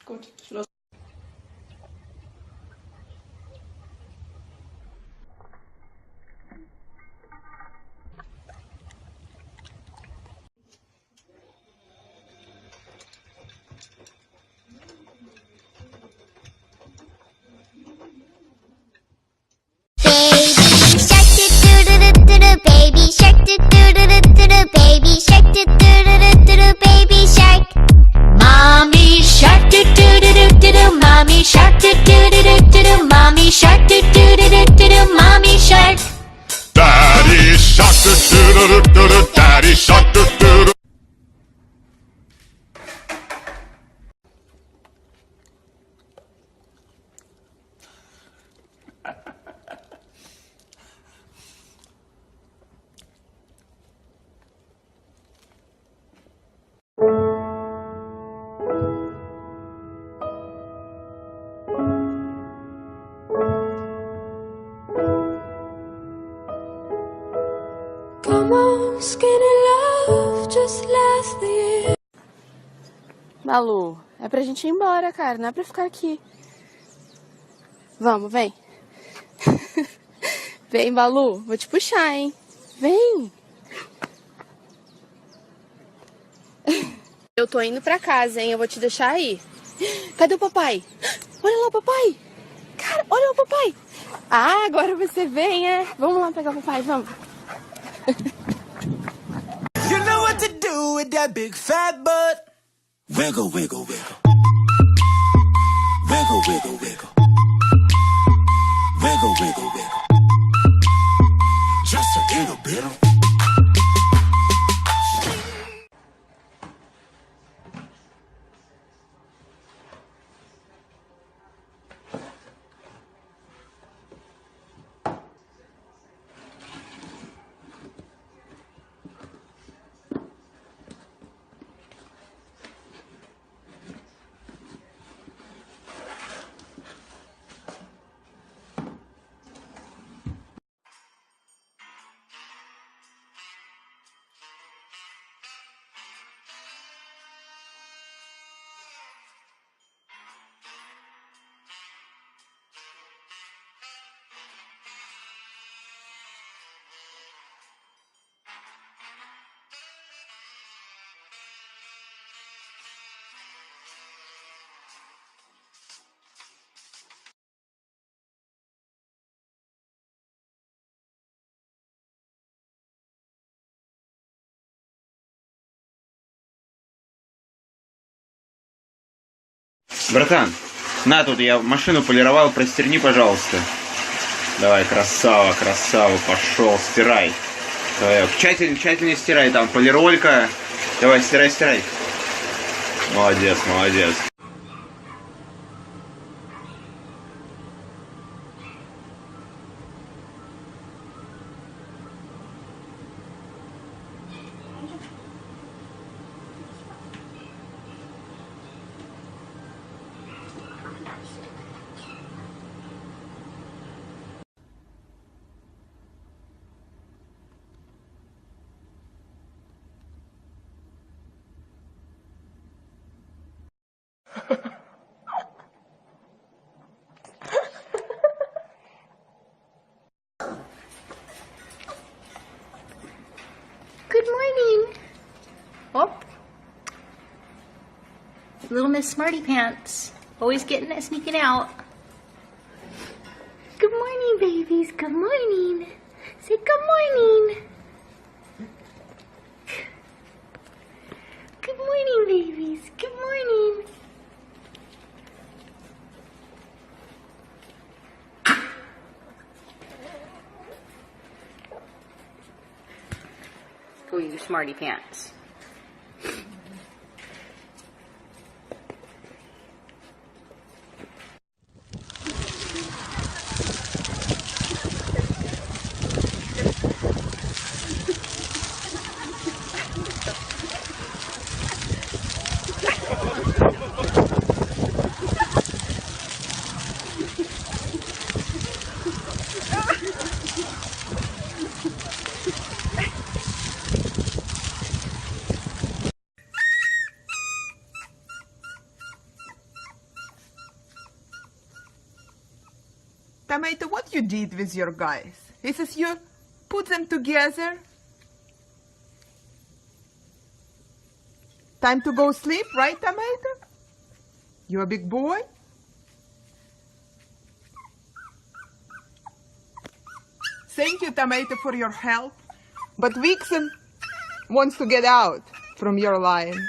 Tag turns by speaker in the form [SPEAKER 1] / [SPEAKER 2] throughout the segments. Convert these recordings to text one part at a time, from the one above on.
[SPEAKER 1] Gut, Schluss.
[SPEAKER 2] Baby shark do do do do do do, baby shark do do do do do do, baby shark. Mommy shark do do do do do do, mommy shark do do do do do do, mommy shark do do do do do do, mommy shark.
[SPEAKER 3] Daddy shark do do do do do, daddy shark do do do.
[SPEAKER 4] Come on, skinny love, just last the year.
[SPEAKER 1] Malu, é pra gente ir embora, cara. Não é pra ficar aqui. Vamos, vem. Vem, Malu. Vou te puxar, hein? Vem. Eu tô indo pra casa, hein? Eu vou te deixar aí. Cadê o papai? Olha lá o papai. Cara, olha o papai. Ah, agora você vem, é? Vamos lá pegar o papai, vamos.
[SPEAKER 5] You know what to do with that big fat butt. Wiggle, wiggle, wiggle. Wiggle, wiggle, wiggle. Wiggle, wiggle, wiggle. Just a little bit.
[SPEAKER 6] Братан, на тут я машину полировал, простерни, пожалуйста. Давай, красава, красава, пошел, стирай. Давай, тщательнее стирай, там полиролька. Давай, стирай, стирай. Молодец, молодец.
[SPEAKER 2] Good morning. Oh. Little Miss Smarty Pants. Always getting it, sneaking out. Good morning, babies. Good morning. Say good morning. Good morning, babies. Good morning. Go, you smarty pants.
[SPEAKER 7] Tomato, what you did with your guys? He says you put them together. Time to go sleep, right, Tomato? You a big boy? Thank you, Tomato, for your help. But Vixen wants to get out from your line.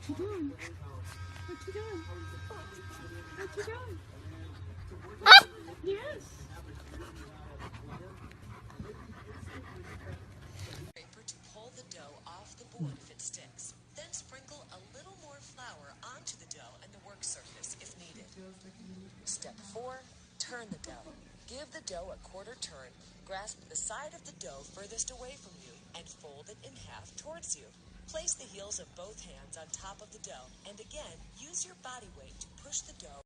[SPEAKER 1] What you doing? What you doing? What you doing? Yes.
[SPEAKER 8] To pull the dough off the board if it sticks. Then sprinkle a little more flour onto the dough and the work surface if needed. Step 4, turn the dough. Give the dough a quarter turn, grasp the side of the dough furthest away from you, and fold it in half towards you. Place the heels of both hands on top of the dough, and again, use your body weight to push the dough